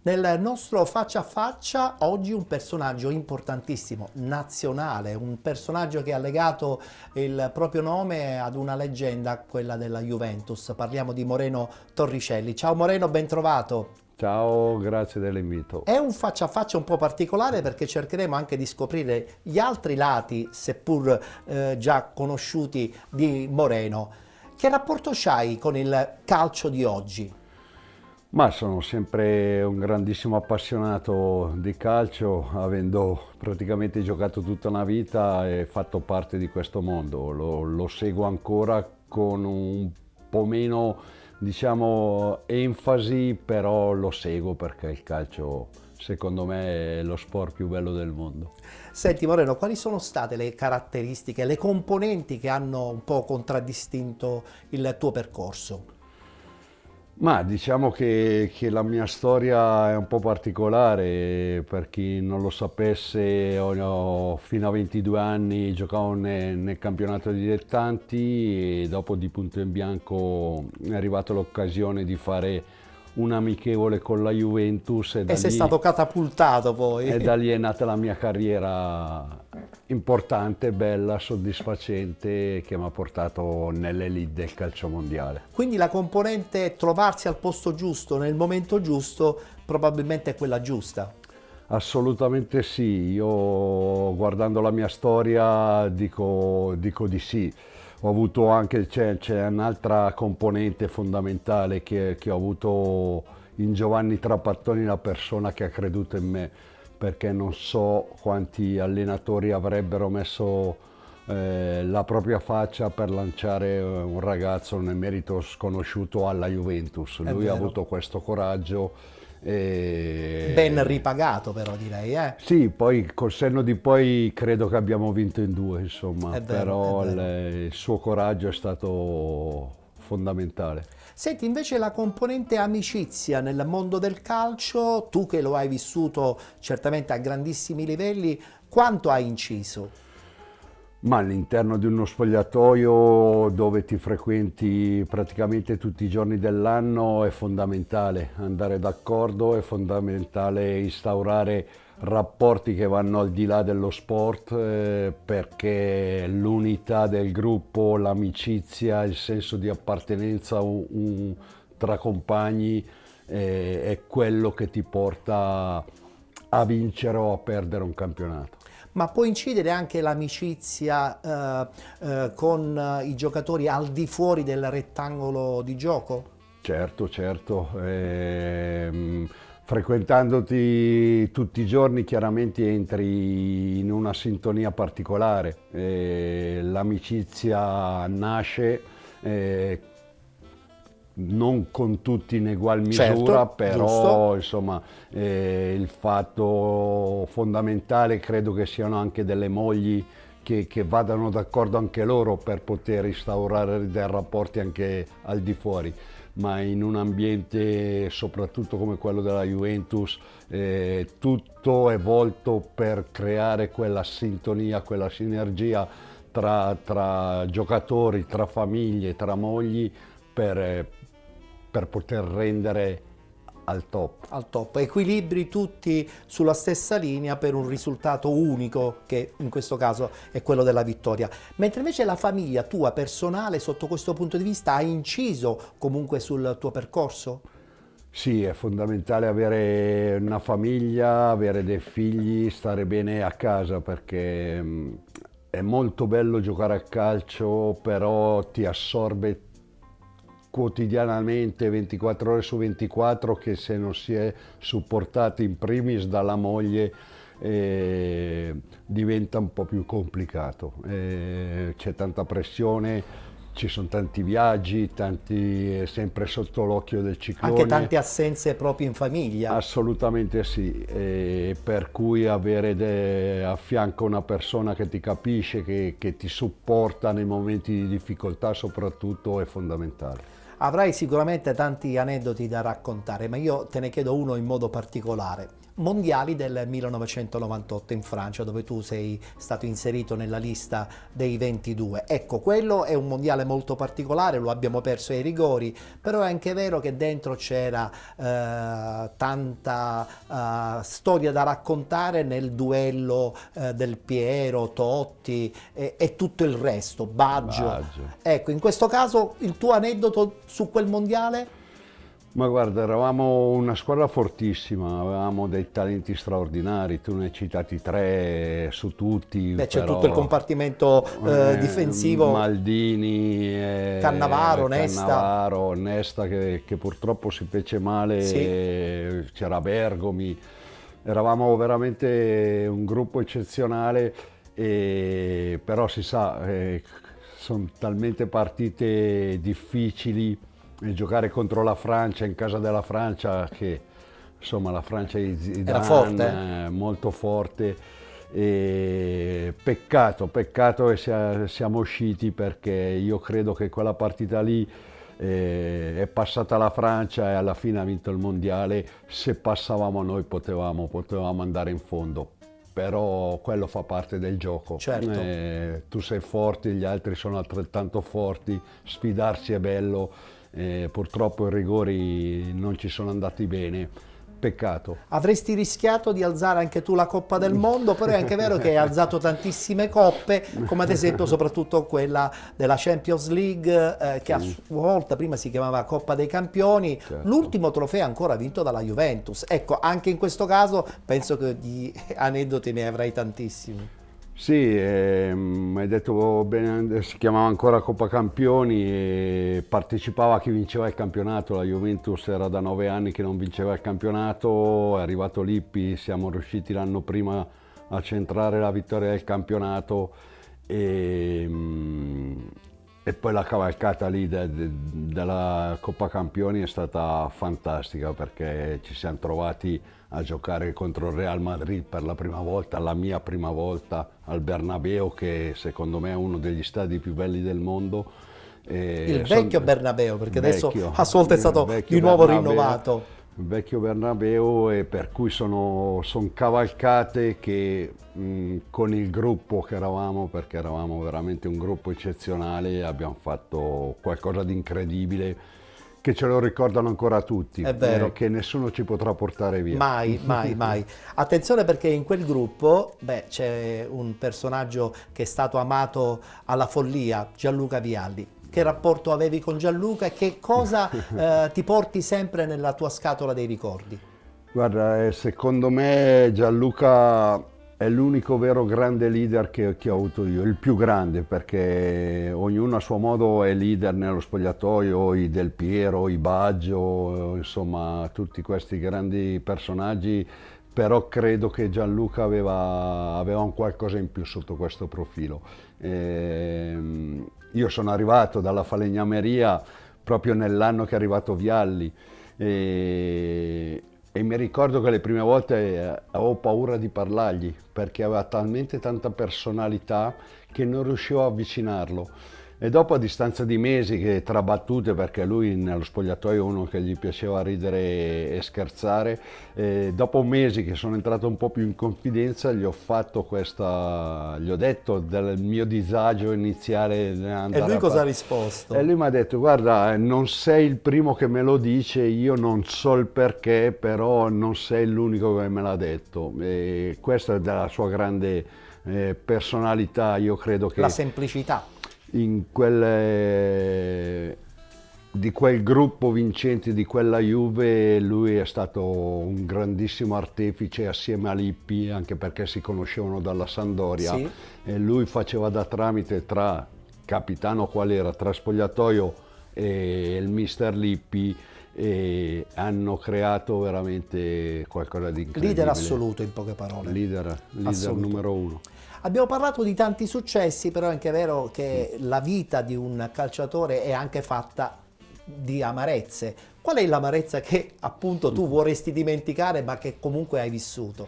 Nel nostro faccia a faccia oggi un personaggio importantissimo, nazionale, un personaggio che ha legato il proprio nome ad una leggenda, quella della Juventus. Parliamo di Moreno Torricelli. Ciao Moreno, ben trovato. Ciao, grazie dell'invito. È un faccia a faccia un po' particolare perché cercheremo anche di scoprire gli altri lati, seppur già conosciuti, di Moreno. Che rapporto c'hai con il calcio di oggi? Ma sono sempre un grandissimo appassionato di calcio, avendo praticamente giocato tutta una vita e fatto parte di questo mondo. Lo seguo ancora con un po' meno, diciamo, enfasi, però lo seguo perché il calcio, secondo me, è lo sport più bello del mondo. Senti Moreno, quali sono state le caratteristiche, le componenti che hanno un po' contraddistinto il tuo percorso? Ma diciamo che la mia storia è un po' particolare, per chi non lo sapesse, fino a 22 anni giocavo nel campionato di dilettanti e dopo di punto in bianco è arrivata l'occasione di fare un amichevole con la Juventus E sei stato catapultato poi. e da lì è nata la mia carriera importante, bella, soddisfacente, che mi ha portato nell'elite del calcio mondiale. Quindi la componente trovarsi al posto giusto, nel momento giusto, probabilmente è quella giusta. Assolutamente sì, io guardando la mia storia dico di sì. Ho avuto anche, c'è un'altra componente fondamentale che ho avuto in Giovanni Trapattoni, la persona che ha creduto in me, perché non so quanti allenatori avrebbero messo la propria faccia per lanciare un ragazzo nel merito sconosciuto alla Juventus. È Lui ha vero. avuto questo coraggio. Ben ripagato però direi, eh? Sì, poi col senno di poi credo che abbiamo vinto in due, insomma, È vero, è però vero. il suo coraggio è stato fondamentale. Senti, invece la componente amicizia nel mondo del calcio, tu che lo hai vissuto certamente a grandissimi livelli, quanto hai inciso? Ma all'interno di uno spogliatoio dove ti frequenti praticamente tutti i giorni dell'anno è fondamentale andare d'accordo, è fondamentale instaurare rapporti che vanno al di là dello sport, perché l'unità del gruppo, l'amicizia, il senso di appartenenza tra compagni è quello che ti porta a vincere o a perdere un campionato. Ma può incidere anche l'amicizia con i giocatori al di fuori del rettangolo di gioco? Certo, certo. Frequentandoti tutti i giorni chiaramente entri in una sintonia particolare. L'amicizia nasce non con tutti in egual misura, Certo, giusto. però insomma il fatto fondamentale credo che siano anche delle mogli che vadano d'accordo anche loro per poter instaurare dei rapporti anche al di fuori, ma in un ambiente soprattutto come quello della Juventus tutto è volto per creare quella sintonia, quella sinergia tra giocatori, tra famiglie, tra mogli per poter rendere al top. Al top, equilibri tutti sulla stessa linea per un risultato unico che in questo caso è quello della vittoria. Mentre invece la famiglia tua personale sotto questo punto di vista ha inciso comunque sul tuo percorso? Sì, è fondamentale avere una famiglia, avere dei figli, stare bene a casa perché è molto bello giocare a calcio, però ti assorbe quotidianamente 24 ore su 24 che se non si è supportati in primis dalla moglie diventa un po' più complicato. C'è tanta pressione, ci sono tanti viaggi, sempre sotto l'occhio del Anche ciclone. tante assenze proprio in famiglia. Assolutamente sì, per cui avere a fianco una persona che ti capisce, che ti supporta nei momenti di difficoltà soprattutto è fondamentale. Avrai sicuramente tanti aneddoti da raccontare, ma io te ne chiedo uno in modo particolare. Mondiali del 1998 in Francia, dove tu sei stato inserito nella lista dei 22. Ecco, quello è un mondiale molto particolare, lo abbiamo perso ai rigori, però è anche vero che dentro c'era tanta storia da raccontare nel duello del Piero, Totti e tutto il resto, Baggio. Ecco, in questo caso il tuo aneddoto su quel mondiale? Ma guarda, eravamo una squadra fortissima, avevamo dei talenti straordinari, tu ne hai citati 3 su tutti. Beh, c'è però, tutto il compartimento difensivo. Maldini, Cannavaro, Nesta che purtroppo si fece male, sì. C'era Bergomi, eravamo veramente un gruppo eccezionale, però si sa, sono talmente partite difficili. E giocare contro la Francia, in casa della Francia, che insomma la Francia di Zidane era forte, molto forte, e peccato che siamo usciti, perché io credo che quella partita lì è passata la Francia e alla fine ha vinto il mondiale. Se passavamo noi potevamo andare in fondo, però quello fa parte del gioco. Certo. Tu sei forte, gli altri sono altrettanto forti, sfidarsi è bello. Purtroppo i rigori non ci sono andati bene, peccato. Avresti rischiato di alzare anche tu la Coppa del Mondo, però è anche vero che hai alzato tantissime coppe, come ad esempio soprattutto quella della Champions League, che a sua volta prima si chiamava Coppa dei Campioni, certo. L'ultimo trofeo ancora vinto dalla Juventus. Ecco, anche in questo caso penso che di aneddoti ne avrai tantissimi. Sì, hai detto bene, si chiamava ancora Coppa Campioni e partecipava chi vinceva il campionato. La Juventus era da 9 anni che non vinceva il campionato, è arrivato Lippi, siamo riusciti l'anno prima a centrare la vittoria del campionato e poi la cavalcata lì della Coppa Campioni è stata fantastica, perché ci siamo trovati a giocare contro il Real Madrid per la prima volta, la mia prima volta al Bernabéu, che secondo me è uno degli stadi più belli del mondo. Il vecchio Bernabéu, perché adesso a sua volta è stato di nuovo rinnovato. Il vecchio Bernabéu, e per cui sono cavalcate che con il gruppo che eravamo, perché eravamo veramente un gruppo eccezionale, abbiamo fatto qualcosa di incredibile, che ce lo ricordano ancora tutti. È vero. Che nessuno ci potrà portare via. Mai, mai, mai. Attenzione, perché in quel gruppo c'è un personaggio che è stato amato alla follia, Gianluca Vialli. Che rapporto avevi con Gianluca e che cosa ti porti sempre nella tua scatola dei ricordi? Guarda, secondo me Gianluca è l'unico vero grande leader che ho avuto io, il più grande, perché ognuno a suo modo è leader nello spogliatoio, i Del Piero, i Baggio, insomma tutti questi grandi personaggi, però credo che Gianluca aveva un qualcosa in più sotto questo profilo. Io sono arrivato dalla falegnameria proprio nell'anno che è arrivato Vialli e mi ricordo che le prime volte avevo paura di parlargli, perché aveva talmente tanta personalità che non riuscivo a avvicinarlo. E dopo, a distanza di mesi, che tra battute, perché lui nello spogliatoio è uno che gli piaceva ridere e scherzare, dopo mesi che sono entrato un po' più in confidenza, gli ho detto del mio disagio iniziale. E lui cosa ha risposto? E lui mi ha detto: guarda, non sei il primo che me lo dice, io non so il perché, però non sei l'unico che me l'ha detto. E questa è della sua grande personalità, io credo che... La semplicità. Di quel gruppo vincente, di quella Juve, lui è stato un grandissimo artefice assieme a Lippi, anche perché si conoscevano dalla Sampdoria, sì. E lui faceva da tramite tra capitano qual era, tra spogliatoio e il mister Lippi, e hanno creato veramente qualcosa di incredibile. Leader assoluto, in poche parole. Leader numero uno. Abbiamo parlato di tanti successi, però è anche vero che la vita di un calciatore è anche fatta di amarezze. Qual è l'amarezza che appunto tu vorresti dimenticare ma che comunque hai vissuto?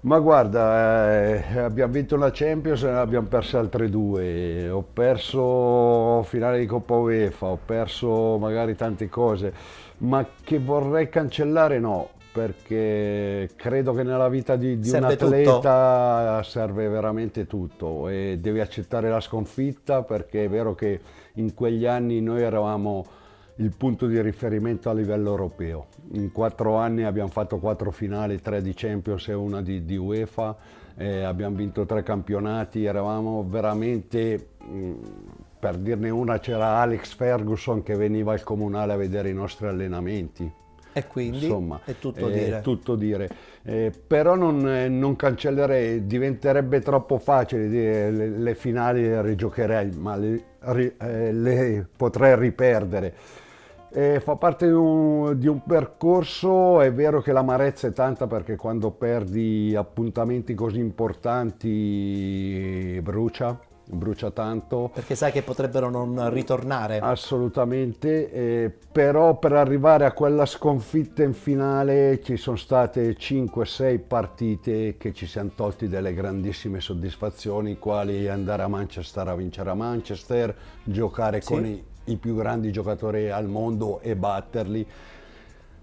Ma guarda, abbiamo vinto la Champions e ne abbiamo perse altre due. Ho perso finale di Coppa UEFA, ho perso magari tante cose, ma che vorrei cancellare no, perché credo che nella vita di un Serve tutto? atleta serve veramente tutto e devi accettare la sconfitta perché è vero che in quegli anni noi eravamo il punto di riferimento a livello europeo. In 4 anni abbiamo fatto 4 finali, 3 di Champions e una di UEFA, abbiamo vinto 3 campionati, eravamo veramente, per dirne una, c'era Alex Ferguson che veniva al comunale a vedere i nostri allenamenti. E quindi Insomma, è tutto dire. tutto dire. Però non cancellerei, diventerebbe troppo facile dire le finali le rigiocherei, ma le potrei riperdere. Fa parte di un percorso, è vero che l'amarezza è tanta perché quando perdi appuntamenti così importanti brucia tanto. Perché sai che potrebbero non ritornare. Assolutamente, però per arrivare a quella sconfitta in finale ci sono state 5-6 partite che ci siamo tolti delle grandissime soddisfazioni, quali andare a Manchester a vincere a Manchester, giocare Sì? con i più grandi giocatori al mondo e batterli.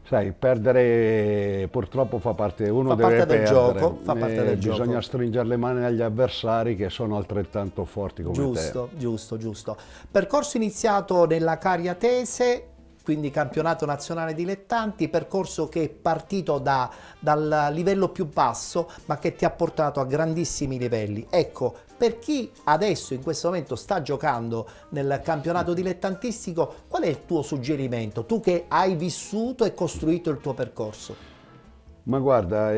Sai, perdere purtroppo fa parte, uno Fa deve parte del perdere, gioco, fa parte del bisogna gioco. stringere le mani agli avversari che sono altrettanto forti come te. Giusto, giusto, giusto. Percorso iniziato nella Cariatese, quindi campionato nazionale dilettanti, percorso che è partito dal livello più basso, ma che ti ha portato a grandissimi livelli. Ecco, per chi adesso in questo momento sta giocando nel campionato dilettantistico, qual è il tuo suggerimento? Tu che hai vissuto e costruito il tuo percorso. Ma guarda,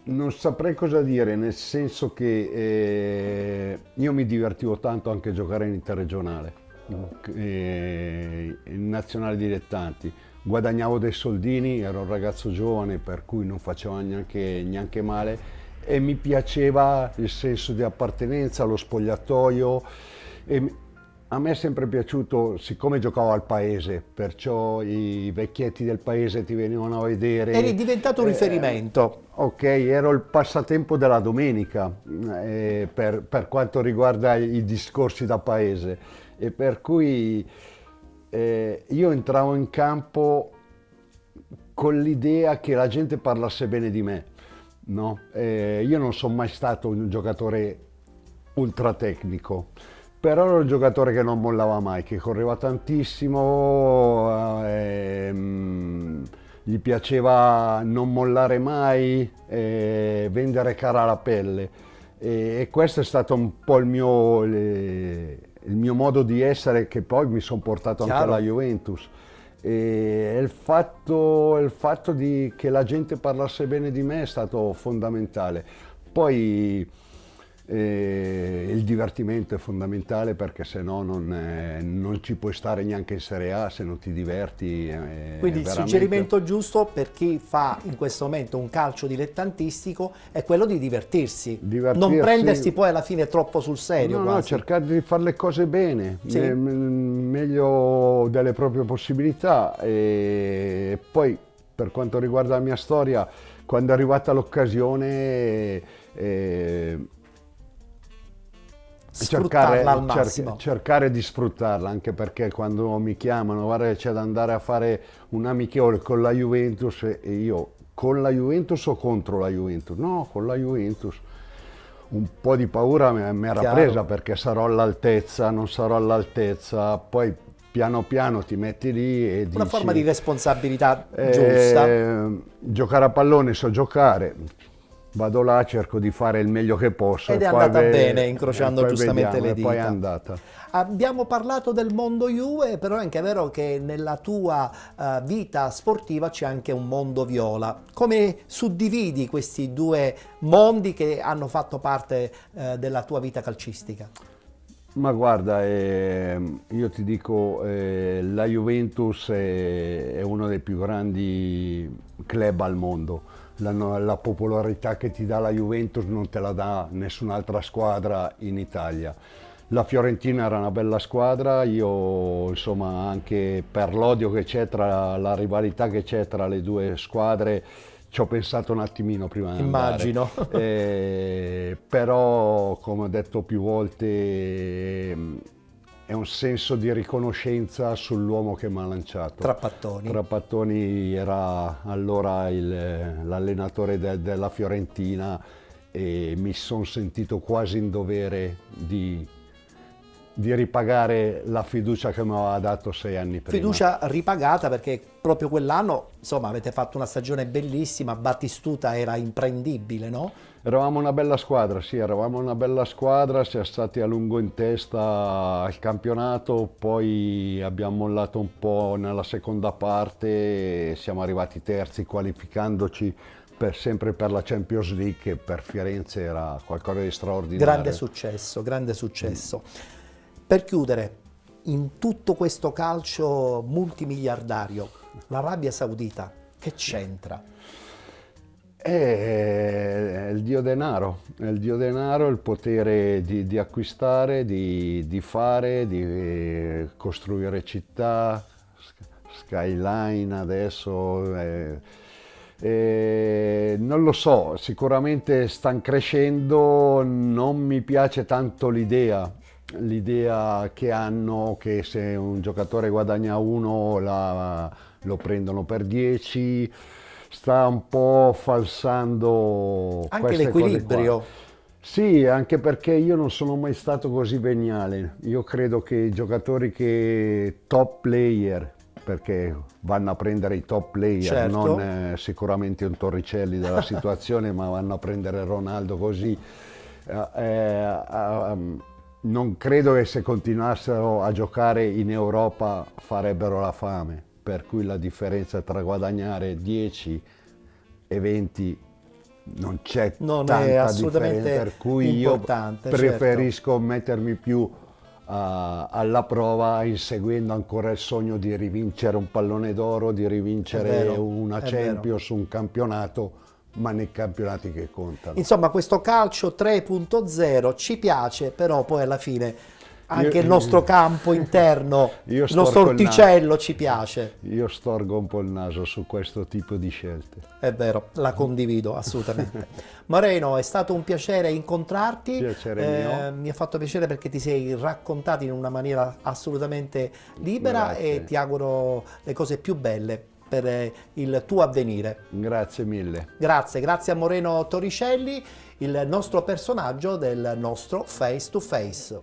non saprei cosa dire, nel senso che io mi divertivo tanto anche a giocare in interregionale, in nazionale dilettanti. Guadagnavo dei soldini, ero un ragazzo giovane per cui non facevo neanche male e mi piaceva il senso di appartenenza, lo spogliatoio. E a me è sempre piaciuto, siccome giocavo al paese, perciò i vecchietti del paese ti venivano a vedere. Eri diventato un riferimento. Ok, ero il passatempo della domenica per quanto riguarda i discorsi da paese e per cui io entravo in campo con l'idea che la gente parlasse bene di me, no? Io non sono mai stato un giocatore ultra tecnico, però ero un giocatore che non mollava mai, che correva tantissimo, gli piaceva non mollare mai, vendere cara la pelle. E questo è stato un po' il mio modo di essere che poi mi sono portato anche Chiaro. alla Juventus. E il fatto che la gente parlasse bene di me è stato fondamentale. Poi il divertimento è fondamentale perché se no non ci puoi stare neanche in Serie A se non ti diverti. Quindi il Veramente. suggerimento giusto per chi fa in questo momento un calcio dilettantistico è quello di divertirsi, non prendersi poi alla fine troppo sul serio No, quasi. cercare di fare le cose bene, Sì. meglio delle proprie possibilità. E poi per quanto riguarda la mia storia, quando è arrivata l'occasione, Sfruttarla al massimo. cercare di sfruttarla, anche perché quando mi chiamano, guarda che c'è da andare a fare un amichevole con la Juventus e io con la Juventus o contro la Juventus? No, con la Juventus. Un po' di paura mi era Chiaro. presa perché sarò all'altezza, non sarò all'altezza, poi piano piano ti metti lì e Una dici, forma di responsabilità giusta. giocare a pallone so giocare, vado là, cerco di fare il meglio che posso. Ed è e poi andata bene, incrociando e poi giustamente vediamo, le e poi è dita. andata. Abbiamo parlato del mondo Juve, però è anche vero che nella tua vita sportiva c'è anche un mondo viola. Come suddividi questi due mondi che hanno fatto parte della tua vita calcistica? Ma guarda, io ti dico, la Juventus è uno dei più grandi club al mondo. La popolarità che ti dà la Juventus non te la dà nessun'altra squadra in Italia. La Fiorentina era una bella squadra, io insomma anche per l'odio che c'è tra la rivalità che c'è tra le due squadre ci ho pensato un attimino prima di Immagino. andare. Però, come ho detto più volte, è un senso di riconoscenza sull'uomo che mi ha lanciato. Trapattoni. Trapattoni era allora l'allenatore della Fiorentina e mi sono sentito quasi in dovere di ripagare la fiducia che mi aveva dato 6 anni prima. Fiducia ripagata, perché proprio quell'anno, insomma, avete fatto una stagione bellissima, Battistuta era imprendibile, no? Eravamo una bella squadra, sì, eravamo una bella squadra, siamo stati a lungo in testa al campionato, poi abbiamo mollato un po' nella seconda parte, siamo arrivati terzi qualificandoci sempre per la Champions League, che per Firenze era qualcosa di straordinario. Grande successo, grande successo. Per chiudere, in tutto questo calcio multimiliardario, l'Arabia Saudita che c'entra? È il dio denaro, il potere di acquistare, di fare, di costruire città, skyline adesso. Non lo so, sicuramente stanno crescendo, non mi piace tanto l'idea che hanno che se un giocatore guadagna 1 lo prendono per 10, sta un po' falsando Anche queste cose l'equilibrio. qua. Sì, anche perché io non sono mai stato così veniale. Io credo che i giocatori top player, perché vanno a prendere i top player, Certo. non sicuramente un Torricelli della situazione, ma vanno a prendere Ronaldo così. Non credo che se continuassero a giocare in Europa farebbero la fame, per cui la differenza tra guadagnare 10 e 20 non c'è Non tanta è assolutamente differenza, per cui importante, io preferisco mettermi più alla prova, inseguendo ancora il sogno di rivincere un pallone d'oro, di rivincere una Champions, un campionato, ma nei campionati che contano. Insomma, questo calcio 3.0 ci piace, però poi alla fine anche il nostro campo interno, il nostro orticello ci piace. Io storgo un po' il naso su questo tipo di scelte. È vero, la condivido assolutamente. Moreno, è stato un piacere incontrarti. Piacere mio. Mi ha fatto piacere perché ti sei raccontato in una maniera assolutamente libera. Grazie. E ti auguro le cose più belle per il tuo avvenire. Grazie mille. Grazie a Moreno Toricelli, il nostro personaggio del nostro Face to Face.